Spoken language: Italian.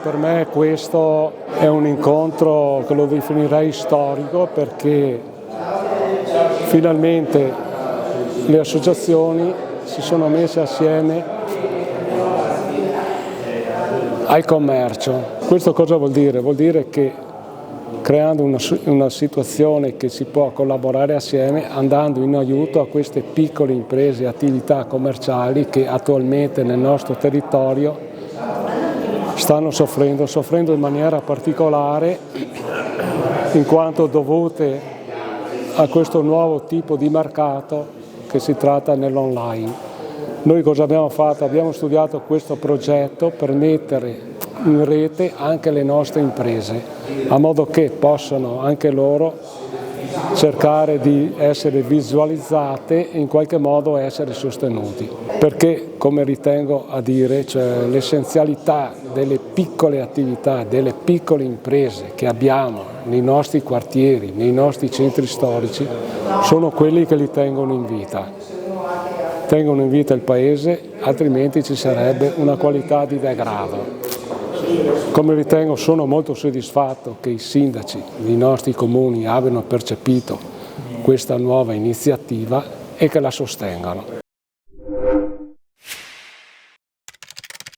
Per me questo è un incontro che lo definirei storico, perché finalmente le associazioni si sono messe assieme al commercio. Questo cosa vuol dire? Vuol dire che creando una situazione che si può collaborare assieme, andando in aiuto a queste piccole imprese e attività commerciali che attualmente nel nostro territorio stanno soffrendo in maniera particolare, in quanto dovute a questo nuovo tipo di mercato che si tratta nell'online. Noi cosa abbiamo fatto? Abbiamo studiato questo progetto per mettere in rete anche le nostre imprese, a modo che possano anche loro cercare di essere visualizzate e in qualche modo essere sostenuti. Perché, come ritengo a dire, cioè, l'essenzialità delle piccole attività, delle piccole imprese che abbiamo nei nostri quartieri, nei nostri centri storici, sono quelli che li tengono in vita. Tengono in vita il paese, altrimenti ci sarebbe una qualità di degrado. Come ritengo, sono molto soddisfatto che i sindaci dei nostri comuni abbiano percepito questa nuova iniziativa e che la sostengano.